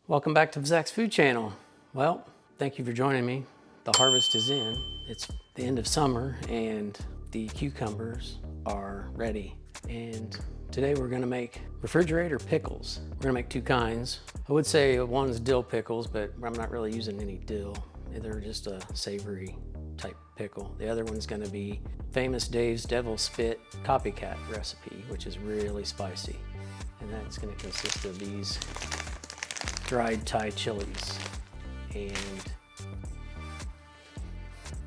Welcome back to Zach's Food Channel. Well, thank you for joining me. The harvest is in. It's the end of summer and the cucumbers are ready. And today we're gonna make refrigerator pickles. We're gonna make two kinds. I would say one's dill pickles, but I'm not really using any dill. They're just a savory type pickle. The other one's gonna be Famous Dave's Devil Spit copycat recipe, which is really spicy. And that's gonna consist of these dried Thai chilies, and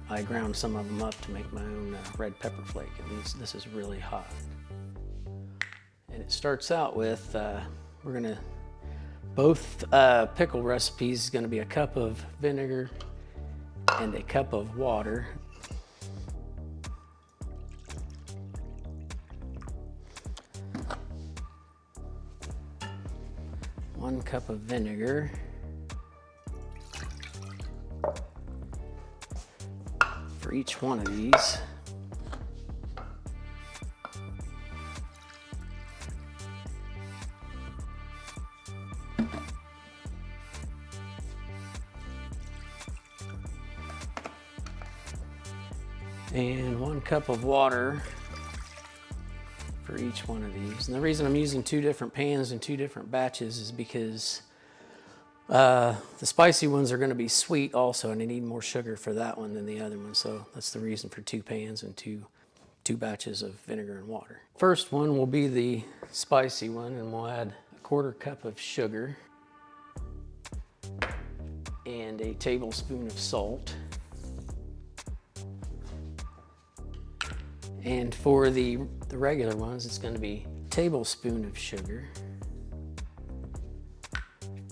I ground some of them up to make my own red pepper flake, and this is really hot. And it starts out with, both pickle recipes is gonna be a cup of vinegar and a cup of water. One cup of vinegar. For each one of these. And 1 cup of water for each one of these. And the reason I'm using 2 different pans and 2 different batches is because the spicy ones are going to be sweet also, and I need more sugar for that one than the other one. So that's the reason for 2 pans and two batches of vinegar and water. First one will be the spicy one, and we'll add a 1/4 cup of sugar and a tablespoon of salt. And for the regular ones, it's going to be a tablespoon of sugar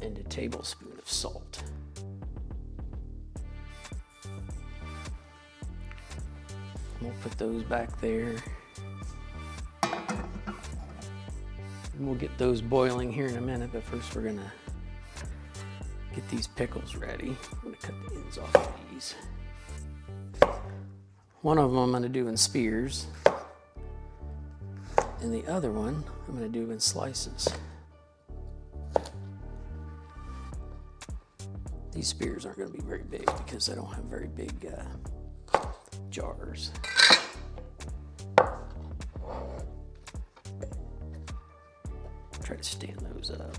and a tablespoon of salt. We'll put those back there. And we'll get those boiling here in a minute, but first we're gonna get these pickles ready. I'm gonna cut the ends off of these. One of them I'm gonna do in spears, and the other one I'm gonna do in slices. These spears aren't gonna be very big because I don't have very big jars. Try to stand those up.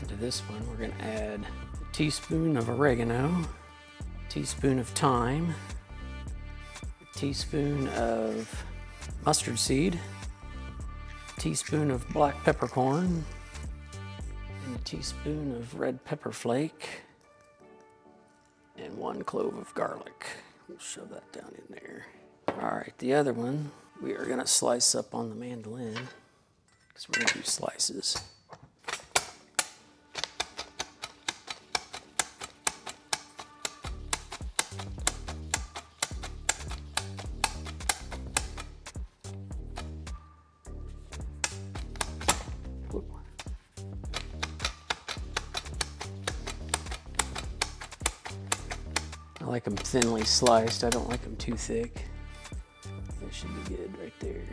Into this one, we're going to add a teaspoon of oregano, a teaspoon of thyme, a teaspoon of mustard seed, a teaspoon of black peppercorn, and a teaspoon of red pepper flake, and 1 clove of garlic. We'll shove that down in there. All right, the other one we are going to slice up on the mandolin because we're going to do slices. I like them thinly sliced. I don't like them too thick. That should be good right there.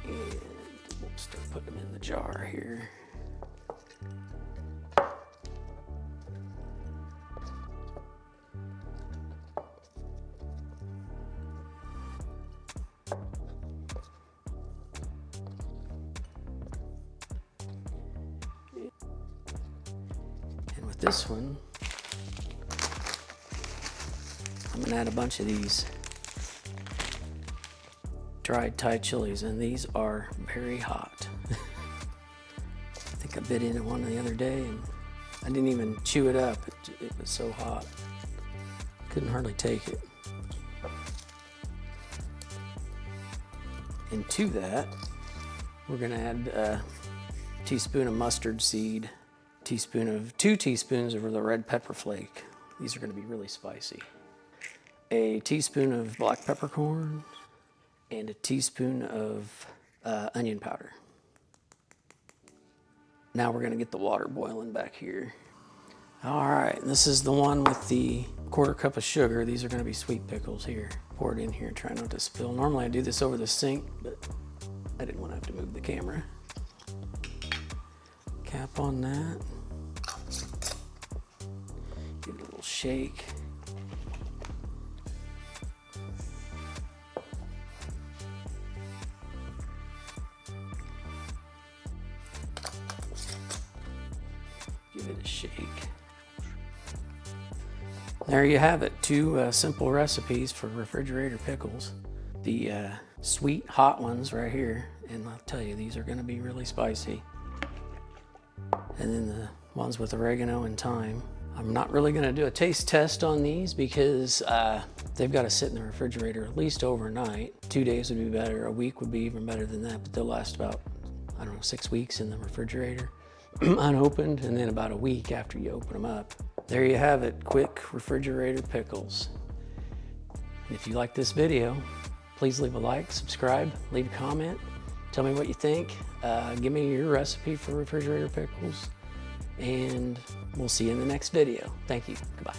And we'll start putting them in the jar here. With this one, I'm gonna add a bunch of these dried Thai chilies, and these are very hot. I think I bit into one the other day and I didn't even chew it up. It was so hot. Couldn't hardly take it. And to that, we're gonna add a teaspoon of mustard seed, 2 teaspoons of the red pepper flake. These are gonna be really spicy. A teaspoon of black peppercorns and a teaspoon of onion powder. Now we're gonna get the water boiling back here. All right, this is the one with the 1/4 cup of sugar. These are gonna be sweet pickles here. Pour it in here, try not to spill. Normally I do this over the sink, but I didn't want to have to move the camera. Cap on that. Give it a little shake. Give it a shake. There you have it, 2 simple recipes for refrigerator pickles. The sweet hot ones right here, and I'll tell you, these are gonna be really spicy. And then the ones with oregano and thyme. I'm not really gonna do a taste test on these because they've gotta sit in the refrigerator at least overnight. 2 days would be better, a week would be even better than that, but they'll last about, I don't know, 6 weeks in the refrigerator, unopened, and then about a week after you open them up. There you have it, quick refrigerator pickles. And if you like this video, please leave a like, subscribe, leave a comment, tell me what you think. Give me your recipe for refrigerator pickles, and we'll see you in the next video. Thank you, goodbye.